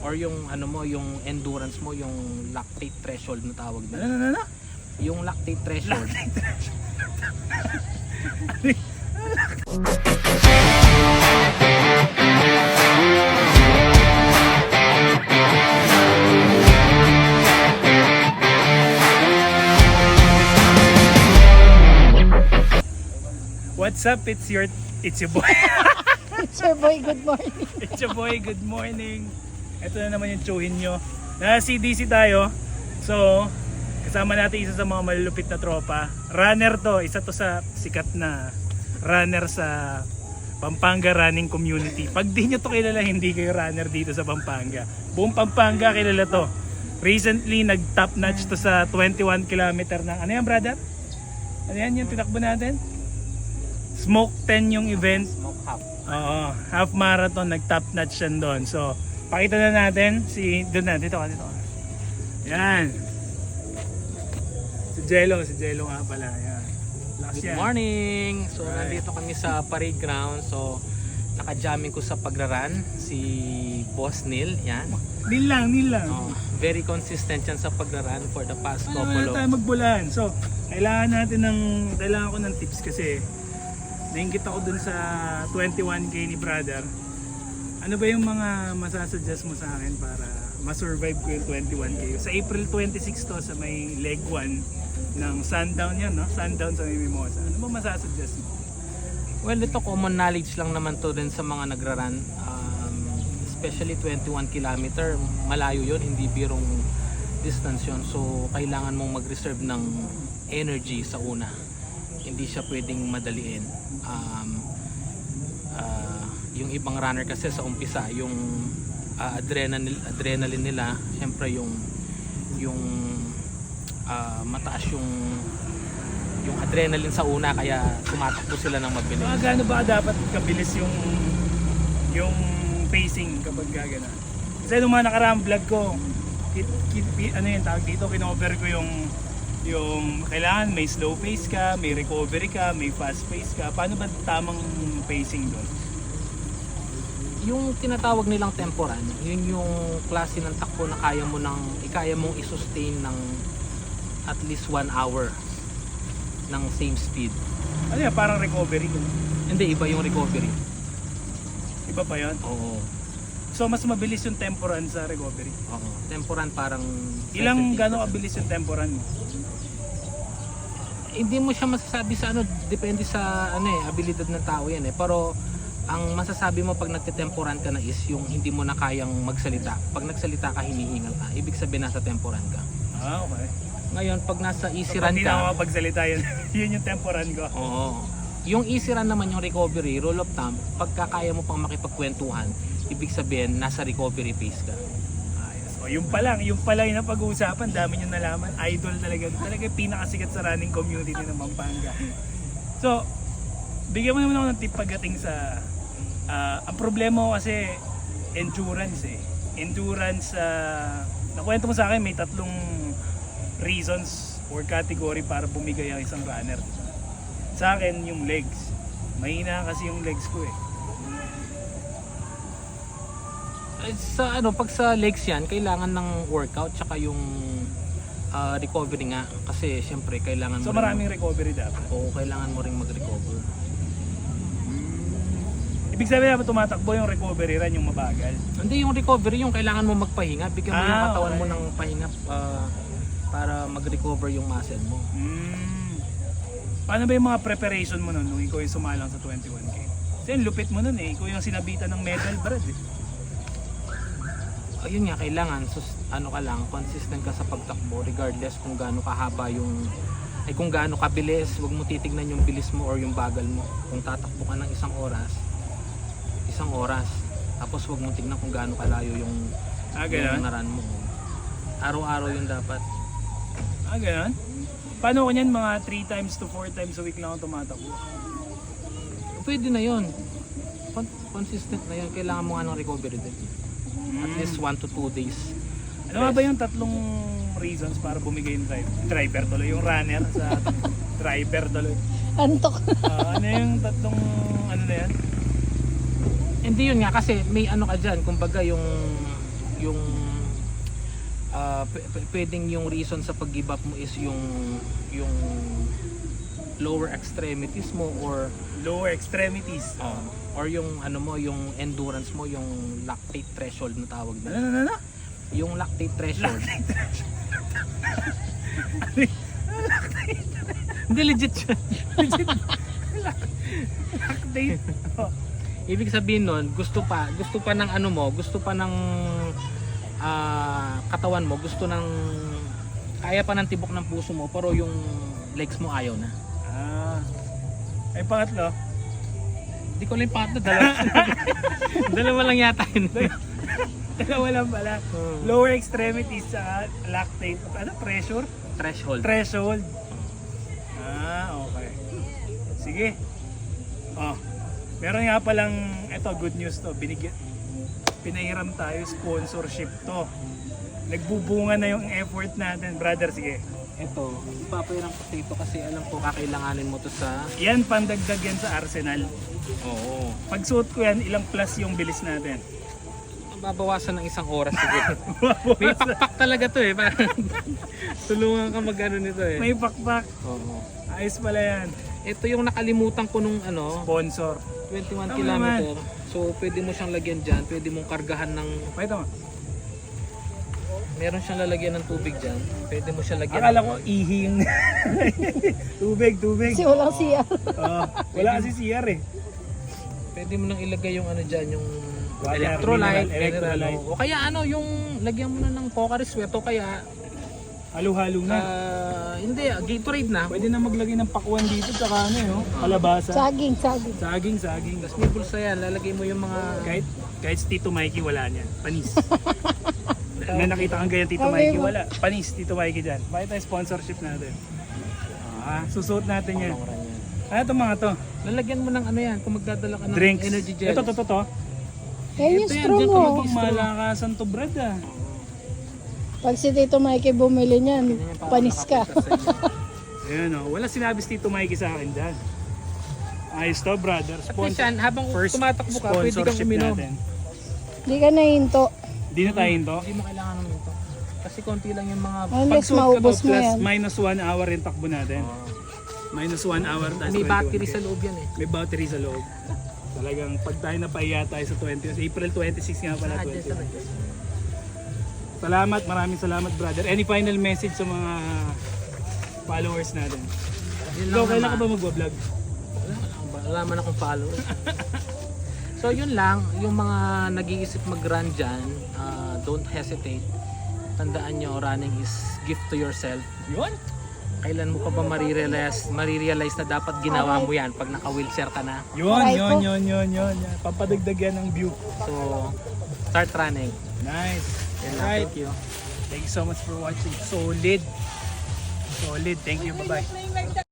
Or yung ano mo, yung endurance mo, yung lactate threshold na tawag nila. Ano? Yung lactate threshold. What's up? It's your boy. It's your boy, good morning. It's your boy, good morning. Ito na naman yung tsuhin nyo. Nasa CDC tayo. So, kasama natin isa sa mga malulupit na tropa. Runner to, isa to sa sikat na runner sa Pampanga running community. Pag di nyo to kilala, hindi kayo runner dito sa Pampanga. Buong Pampanga kilala to. Recently, nag-top notch to sa 21 kilometer ng, ano yan brother? Ano yan yung tinakbo natin? Smoke 10 yung event. Smoke half. Oo, half marathon, nag-top notch yan doon. So, pakita na natin si, doon na, dito ka. Yan. Si Jello nga pala. Yan. Lakas Good yan. morning! So Right. nandito kami sa parade ground. So naka-jamming ko sa pagraran si Boss Neil. Yan. Nil lang. Oh, very consistent yan sa pagraran for the past Ano couple tayo of... magbulan. So, kailangan ko ng tips kasi nainggit ako dun sa 21K ni brother. Ano ba yung mga masasuggest mo sa akin para ma-survive ko yung 21K? Sa April 26 to sa may leg 1 ng Sundown yan, no? Sundown sa may Mimosa. Ano ba masasuggest mo? Well, ito common knowledge lang naman to din sa mga nagraran. Especially 21 kilometer, malayo yun, hindi birong distance yun. So, kailangan mong mag-reserve ng energy sa una. Hindi siya pwedeng madaliin. Yung ibang runner kasi sa umpisa, yung adrenaline nila, syempre yung mataas yung adrenaline sa una, kaya tumatakbo sila ng mabilis. Gaano ba dapat kabilis yung pacing kapag gagana? Kasi nung mga nakaraang vlog ko, ano yung tawag dito, kinover ko yung kailangan may slow pace ka, may recovery ka, may fast pace ka. Paano ba tamang pacing doon? Yung tinatawag nilang temporan, yun yung klase ng takbo na kaya mong i-sustain ng at least 1 hour ng same speed. Ano yan, parang recovery ko. Hindi, iba yung recovery. Iba pa yun? Oo. So mas mabilis yung temporan sa recovery. Oo. Temporan parang... Ilang 70%. gano'ng kabilis yung temporan mo? Hindi mo siya masasabi sa depende sa abilidad ng tao yan eh. Pero ang masasabi mo pag nagte-temporan ka na is yung hindi mo na kayang magsalita. Pag nagsalita ka, hinihingal ka. Ibig sabihin nasa temporan ka. Ah, okay. Ngayon, pag nasa easy So, run pag di na ako ka... makapagsalita yun, yun yung temporan ko. Oo. Yung easy run naman, yung recovery, rule of thumb, pagka kaya mo pang makipagkwentuhan, ibig sabihin nasa recovery phase ka. Ayos. O yung pa lang yung napag-uusapan, dami nyo nalaman. Idol talaga yung pinakasikat sa running community ng Pampanga. So, bigyan mo naman ako ng tip pagdating sa ang problema ko kasi endurance eh. Endurance, nakwento mo sa akin may 3 reasons or category para bumigay ang isang runner. Diba? Sa akin yung legs. Mahina kasi yung legs ko eh. Pag sa legs yan, kailangan ng workout tsaka yung recovery nga, kasi syempre kailangan So mo maraming recovery dapat. Oo, kailangan mo ring mag-recover. Ibig sabihin dapat tumatakbo yung recovery run, yung mabagal. Hindi, yung recovery yung kailangan mo magpahinga, bigyan mo yung katawan mo okay. ng pahinga para mag-recover yung muscle mo. Paano ba yung mga preparation mo nun nung ikaw yung sumalang sa 21K? Kasi yung lupit mo nun eh, ikaw yung sinabitan ng medal brad eh. Ayun nga, kailangan ka lang, consistent ka sa pagtakbo regardless kung gaano kahaba kung gaano kabilis. Huwag mo titignan yung bilis mo or yung bagal mo. Kung tatakbo ka ng isang oras, tapos huwag mo tignan kung gaano kalayo yung naran mo. Araw-araw yun dapat. Ganun? Paano ko niyan, mga 3 times to 4 times a week lang ako tumatakbo? Pwede na yun. Consistent na yun. Kailangan mo nga ng recovery din. At least 1 to 2 days. Ano nga ba yung 3 reasons para bumigay yung driver tuloy? Yung runner sa driver tuloy. Antok. Ano yung 3 ano na yan? Hindi yun nga, kasi may ka dyan. Kumbaga yung yung pwedeng yung reason sa pag-give up mo is yung lower extremities mo or Lower extremities. or yung ano mo, yung endurance mo, yung lactate threshold na tawag Ano, nila. ano, ano? Yung lactate threshold. Hindi legit siya. Lactate. Oh. Ibig sabihin nun, gusto pa ng ano mo, gusto pa ng katawan mo, kaya pa ng tibok ng puso mo, pero yung legs mo ayaw na. Ay, pangatlo. Hindi ko lang pato, dalawa lang yata yun. Dalawa lang pala. Lower extremities sa lactate. Ano? Pressure? Threshold. Threshold. Okay. Sige. Meron nga palang, eto, good news to. Pinahiram tayo, sponsorship to. Nagbubunga na yung effort natin. Brother, sige. Ito, ipapairang ko dito kasi alam ko kakailanganin mo to sa... Yan, pandagdag yan sa Arsenal. Oo. Pag suot ko yan, ilang plus yung bilis natin? Babawasan ng isang oras siguro. May pakpak talaga to eh. Parang tulungan ka mag-ano nito eh. May pakpak. Oo. Ayos pala yan. Ito yung nakalimutan ko nung ano, Sponsor. 21 Tama kilometer. So pwede mo siyang lagyan dyan, pwede mong kargahan ng... Ito. Meron siyang lalagyan ng tubig dyan. Pwede mo siya lagyan. Akala ko ihing. tubig. Kasi walang siya. Wala kasi CR eh. Pwede mo nang ilagay yung ano dyan, yung Water, electrolyte, mineral, electrolyte. O kaya ano, yung lagyan mo na ng Pocari Sweat o kaya Halo-halo na. hindi, Gatorade na. Pwede na maglagay ng pakwan dito tsaka ano yun, kalabasa. Saging. Saging. Tapos may bulsa yan, lalagay mo yung mga... Kahit si Tito Mikey wala niyan. Panis. May nakita kang ganyan Tito Mikey wala. Panis Tito Mikey dyan. Bakit tayo sponsorship natin? Susuot natin yan. Ano itong mga to? Lalagyan mo ng ano yan, kung magdadala ka ng Drinks. energy gel. Ito, to. Yan yung Ito yan, straw dyan ka mo. Pag malakasan to brad ah. Pag si Tito Mikey bumili niyan, panis ka. Ayan o. Wala sinabi si Tito Mikey sa akin dyan. Ayos to brother. At least yan, habang tumatakbo ka, pwede kang Sponsorship uminom. natin. Hindi ka nahinto. Di na tayo to. Hindi mo kailangan ng ito. Kasi konti lang yung mga... Unless Pagsuot ka to, maubos mo plus yan. minus 1 hour yung takbo natin. Minus 1 hour. May battery sa loob yan eh. May battery sa loob. Talagang pag tayo napahiya tayo sa 20, April 26 nga pala 20. Salamat, maraming salamat brother. Any final message sa mga followers natin? Ikaw, kailan ka ba magbablog? Wala man akong follow. So yun lang, yung mga nag-iisip mag-run dyan, don't hesitate. Tandaan nyo, running is gift to yourself. Yun? Kailan mo pa ba marirealize na dapat ginawa mo yan pag naka-wheelchair ka na? Yun. Aray Papadagdag yan ng view. So, start running. Nice. Yan lang. Alright. Thank you. Thank you so much for watching. Solid. Thank you. Bye-bye.